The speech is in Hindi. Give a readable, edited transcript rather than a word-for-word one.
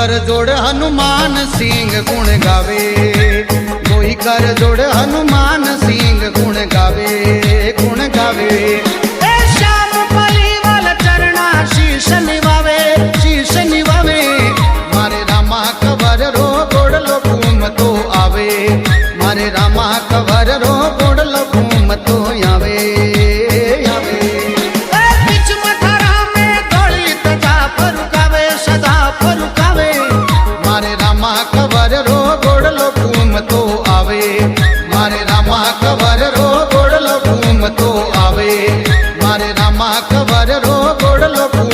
कर जोड़ हनुमान सिंह गुण गावे, कोई कर जोड़ हनुमान सिंह गुण गावे, गुण गावे। ए श्याम पलीवाल चरणा शीश निवावे, शीश निवावे। मारे रामा कवर रो गोड़लो घूम तो आवे, मारे रामा कवर रो गोड़लो घूम तो आवे, आवे। बीच मथारा में दौड़ी तजा फरुकावे, सदा फरुकावे। मारे रामा कवर रो गोड़लो घूम तो आवे, मारे रामा कवर रो गोड़लो घूम तो आवे, मारे रामा कवर रो गोड़लो घूम